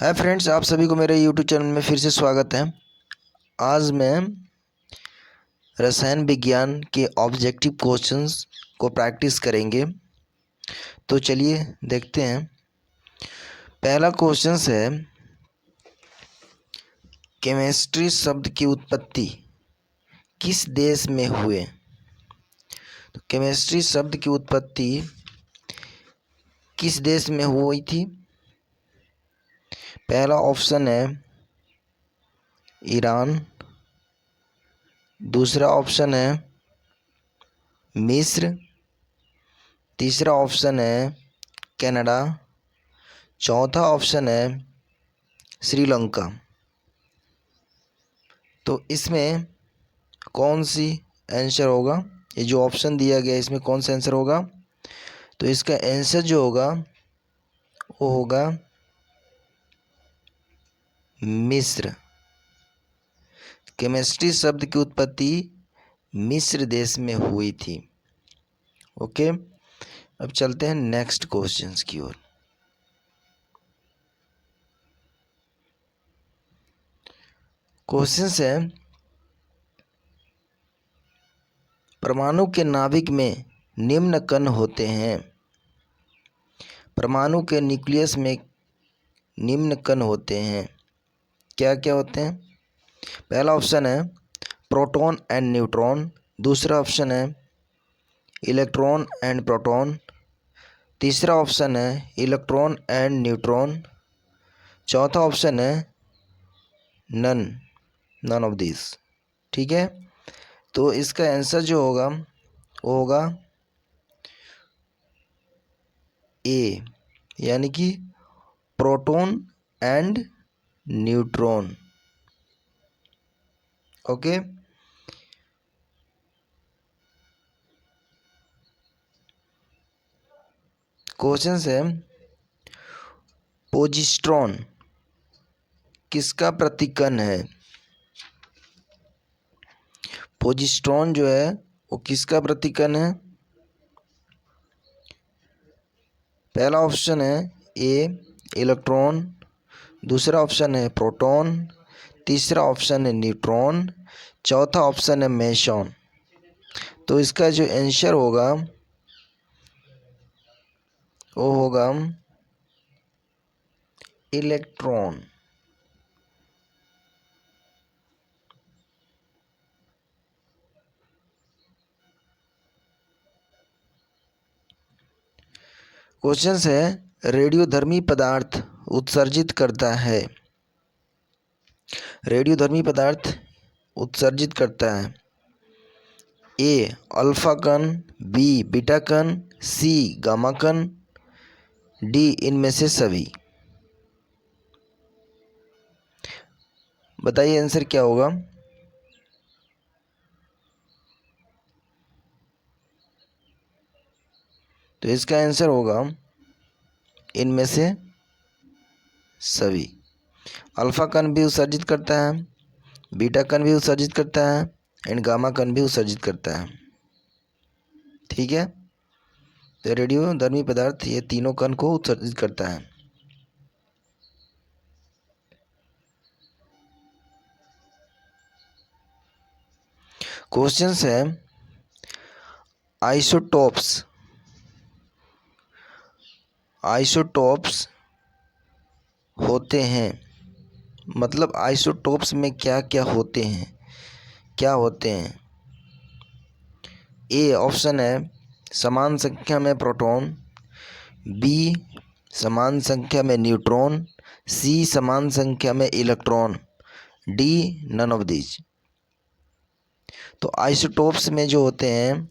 Hi friends, आप सभी को मेरे यूट्यूब चैनल में फिर से स्वागत है। आज मैं रसायन विज्ञान के ऑब्जेक्टिव क्वेश्चंस को प्रैक्टिस करेंगे। तो चलिए देखते हैं। पहला क्वेश्चन है, केमिस्ट्री शब्द की उत्पत्ति किस देश में हुए? तो केमिस्ट्री शब्द की उत्पत्ति किस देश में हुई थी? पहला ऑप्शन है ईरान, दूसरा ऑप्शन है मिस्र, तीसरा ऑप्शन है कनाडा, चौथा ऑप्शन है श्रीलंका। तो इसमें कौन सी आंसर होगा? ये जो ऑप्शन दिया गया है इसमें कौन सा आंसर होगा? तो इसका आंसर जो होगा वो होगा मिस्र। केमिस्ट्री शब्द की उत्पत्ति मिस्र देश में हुई थी। ओके, अब चलते हैं नेक्स्ट क्वेश्चंस की ओर। क्वेश्चंस है, परमाणु के नाभिक में निम्न कण होते हैं। परमाणु के न्यूक्लियस में निम्न कण होते हैं। क्या क्या होते हैं? पहला ऑप्शन है प्रोटॉन एंड न्यूट्रॉन, दूसरा ऑप्शन है इलेक्ट्रॉन एंड प्रोटॉन, तीसरा ऑप्शन है इलेक्ट्रॉन एंड न्यूट्रॉन, चौथा ऑप्शन है नन ऑफ दिस। ठीक है, तो इसका आंसर जो होगा वो होगा ए, यानी कि proton and neutron. Okay, question है, पोजिट्रॉन किसका प्रतिकण है? पोजिट्रॉन जो है वो किसका प्रतिकण है? पहला ऑप्शन है ए इलेक्ट्रॉन, दूसरा ऑप्शन है प्रोटॉन, तीसरा ऑप्शन है न्यूट्रॉन, चौथा ऑप्शन है मेसॉन। तो इसका जो आंसर होगा वो होगा इलेक्ट्रॉन। क्वेश्चन है, रेडियोधर्मी पदार्थ उत्सर्जित करता है। रेडियोधर्मी पदार्थ उत्सर्जित करता है ए अल्फा कण, बी बीटा कण, सी गामा कण, डी इनमें से सभी। बताइए आंसर क्या होगा? तो इसका आंसर होगा इनमें से सभी। अल्फा कण भी उत्सर्जित करता है, बीटा कण भी उत्सर्जित करता है एंड गामा कण भी उत्सर्जित करता है। ठीक है, तो रेडियोधर्मी पदार्थ ये तीनों कण को उत्सर्जित करता है। क्वेश्चन है, आइसोटोप्स होते हैं, मतलब आइसोटोप्स में क्या क्या होते हैं? क्या होते हैं? ए ऑप्शन है समान संख्या में प्रोटॉन, बी समान संख्या में न्यूट्रॉन, सी समान संख्या में electron, D none of these. तो आइसोटोप्स में जो होते हैं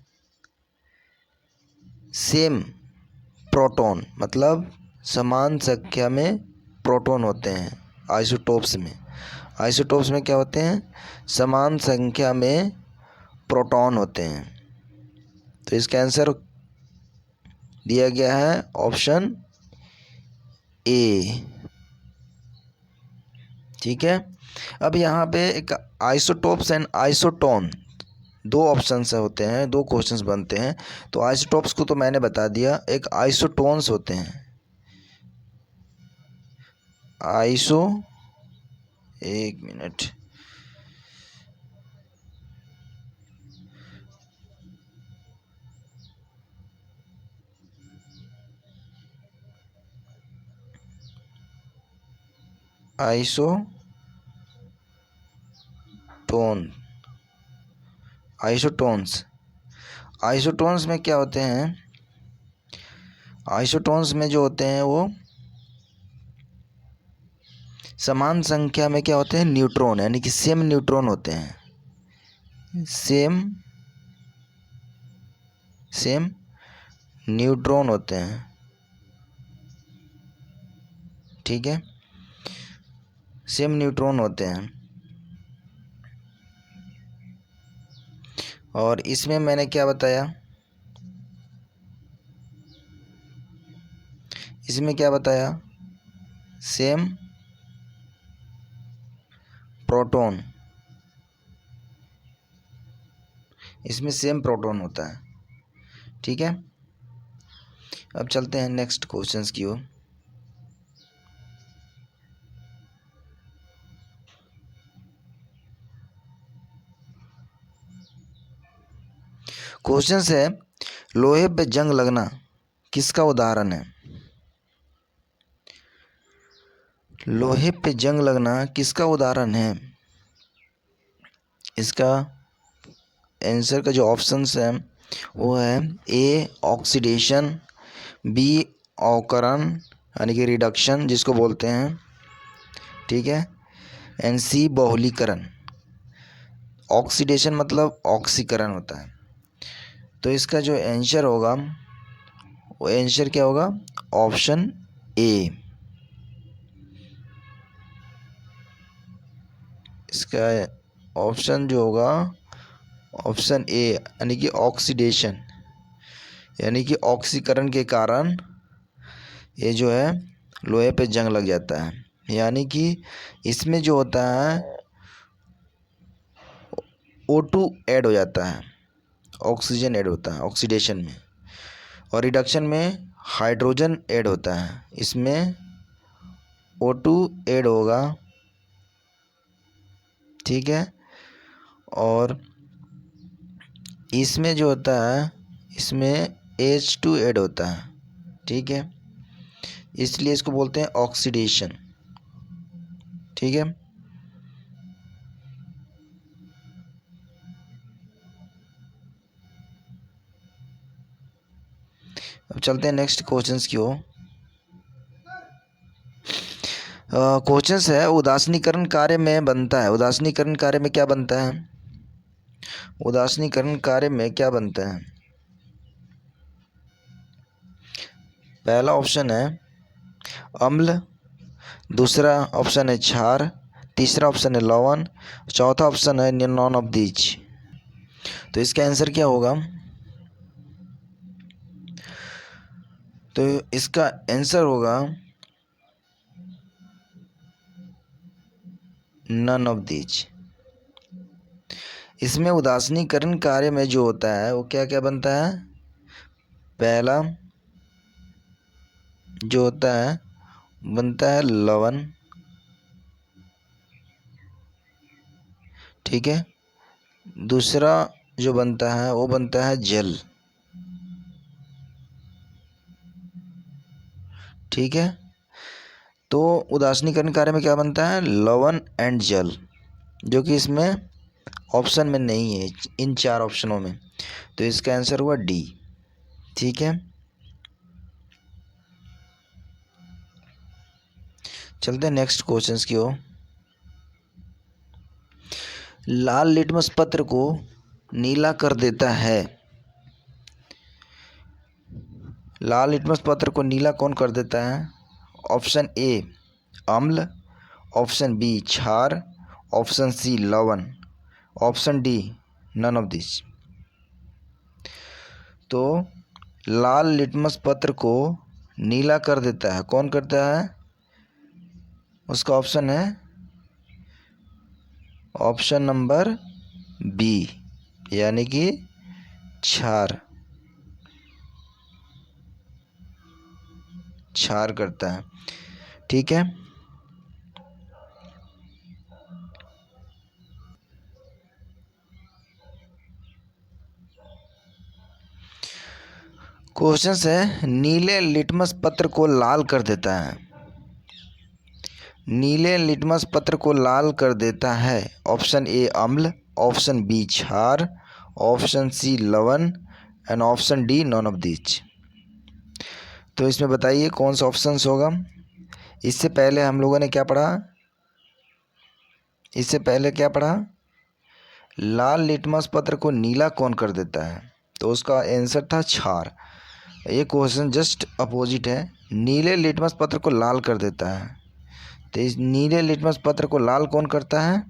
सेम प्रोटॉन, मतलब समान संख्या में प्रोटॉन होते हैं आइसोटोप्स में। आइसोटोप्स में क्या होते हैं? समान संख्या में प्रोटॉन होते हैं। तो इसका आंसर दिया गया है ऑप्शन ए। ठीक है, अब यहाँ पे एक आइसोटोप्स एंड आइसोटोन दो ऑप्शंस होते हैं, दो क्वेश्चंस बनते हैं। तो आइसोटोप्स को तो मैंने बता दिया, एक आइसोटोन्स होते हैं। आइसो, एक मिनट, आइसोटोन, आइसोटोन्स। आइसोटोन्स में क्या होते हैं? आइसोटोन्स में जो होते हैं वो समान संख्या में क्या होते हैं? न्यूट्रॉन, यानी कि सेम न्यूट्रॉन होते हैं। सेम न्यूट्रॉन होते हैं, ठीक है, सेम न्यूट्रॉन होते हैं। और इसमें मैंने क्या बताया? इसमें क्या बताया? सेम प्रोटॉन, इसमें सेम प्रोटॉन होता है, ठीक है। अब चलते हैं नेक्स्ट क्वेश्चंस की ओर। क्वेश्चंस है, लोहे पे जंग लगना किसका उदाहरण है? लोहे पे जंग लगना किसका उदाहरण है? इसका आंसर का जो ऑप्शंस है वो है ए ऑक्सीडेशन, बी अवकरण यानी कि रिडक्शन जिसको बोलते हैं, ठीक है, एंड सी बहुलीकरण। ऑक्सीडेशन मतलब ऑक्सीकरण होता है। तो इसका जो आंसर होगा वो आंसर क्या होगा? Option A. इसका ऑप्शन जो होगा ऑप्शन ए, यानी कि ऑक्सीडेशन, यानी कि ऑक्सीकरण के कारण ये जो है लोहे पे जंग लग जाता है। यानी कि इसमें जो होता है O2 ऐड हो जाता है, ऑक्सीजन ऐड होता है ऑक्सीडेशन में, और रिडक्शन में हाइड्रोजन ऐड होता है। इसमें O2 ऐड होगा, ठीक है, और इसमें जो होता है इसमें H2 ऐड होता है, ठीक है, इसलिए इसको बोलते हैं ऑक्सीडेशन, ठीक है। अब चलते हैं नेक्स्ट क्वेश्चंस की ओर। क्वेश्चंस है, उदासीनीकरण कार्य में बनता है, उदासीनीकरण कार्य में क्या बनता है? उदासीनीकरण कार्य में क्या बनता है? पहला ऑप्शन है अम्ल, दूसरा ऑप्शन है क्षार, तीसरा ऑप्शन है लवण, चौथा ऑप्शन है नॉन ऑफ दीज। तो इसका आंसर क्या होगा? तो इसका आंसर होगा नन ऑफ दीज। इसमें उदासीनीकरण कार्य में जो होता है वो क्या क्या बनता है? पहला जो होता है बनता है लवण, ठीक है, दूसरा जो बनता है वो बनता है जल, ठीक है। तो उदासीनीकरण कार्य में क्या बनता है? लवण एंड जल, जो कि इसमें ऑप्शन में नहीं है इन चार ऑप्शनों में। तो इसका आंसर हुआ डी, ठीक है। चलते हैं नेक्स्ट क्वेश्चंस की ओर। लाल लिटमस पत्र को नीला कर देता है, लाल लिटमस पत्र को नीला कौन कर देता है? ऑप्शन ए अम्ल, ऑप्शन बी क्षार, ऑप्शन सी लवण, option D none of this. तो लाल लिटमस पत्र को नीला कर देता है, कौन करता है? उसका ऑप्शन है ऑप्शन नंबर बी, यानी कि क्षार, क्षार करता है, ठीक है। क्वेश्चन है, नीले लिटमस पत्र को लाल कर देता है। नीले लिटमस पत्र को लाल कर देता है। ऑप्शन ए अम्ल, ऑप्शन बी क्षार, ऑप्शन सी लवण and option D none of these. तो इसमें बताइए कौन सा ऑप्शन होगा। इससे पहले हम लोगों ने क्या पढ़ा? इससे पहले क्या पढ़ा? लाल लिटमस पत्र को नीला कौन कर देता है? तो उसका आंसर था क्षार। ये क्वेश्चन जस्ट अपोजिट है, नीले लिटमस पत्र को लाल कर देता है। तो इस नीले लिटमस पत्र को लाल कौन करता है?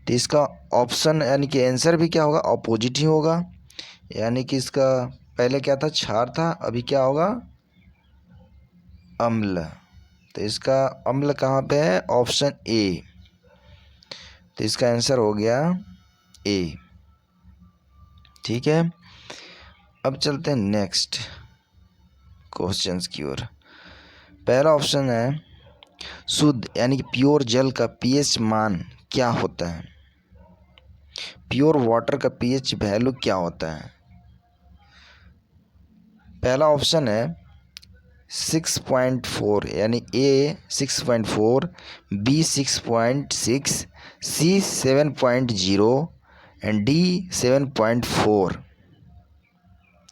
तो इसका ऑप्शन यानी कि आंसर भी क्या होगा? अपोजिट ही होगा। यानी कि इसका पहले क्या था? क्षार था, अभी क्या होगा? अम्ल। तो इसका अम्ल कहाँ पे है? ऑप्शन ए। तो इसका आंसर हो गया ए। ठीक है, अब चलते हैं नेक्स्ट क्वेश्चंस की ओर। पहला ऑप्शन है, शुद्ध यानी कि प्योर जल का पीएच मान क्या होता है? प्योर वाटर का पीएच वैल्यू क्या होता है? पहला ऑप्शन है 6.4 यानी ए 6.4, बी 6.6, सी 7.0 एंड डी 7.4।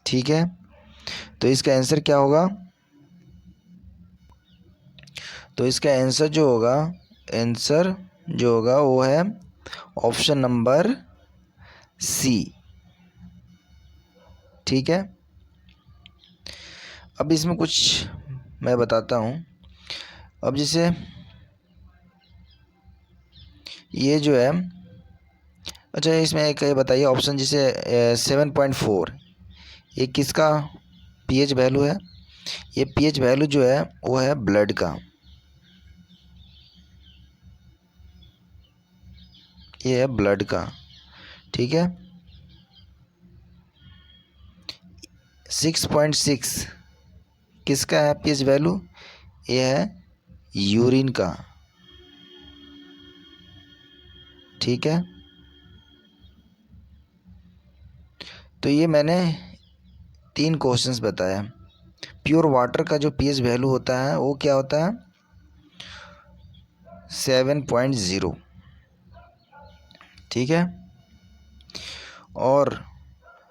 ठीक है, तो इसका आंसर क्या होगा? तो इसका आंसर जो होगा वो है ऑप्शन नंबर सी। ठीक है, अब इसमें कुछ मैं बताता हूँ। अब जैसे ये जो है, अच्छा इसमें एक ये बताइए ऑप्शन जैसे 7.4, ये किसका पीएच वैल्यू है? ये पीएच वैल्यू जो है वो है ब्लड का। ये है ब्लड का। ठीक है, 6.6 किसका है पीएच वैल्यू? ये है यूरिन का। ठीक है, तो ये मैंने 3 क्वेश्चंस बताया। प्योर वाटर का जो पीएच वैल्यू होता है वो क्या होता है? 7.0। ठीक है, और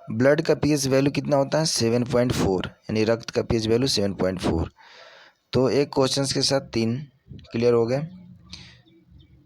ब्लड का पीएच वैल्यू कितना होता है? 7.4, यानी रक्त का पीएच वैल्यू 7.4। तो एक क्वेश्चंस के साथ 3 क्लियर हो गए।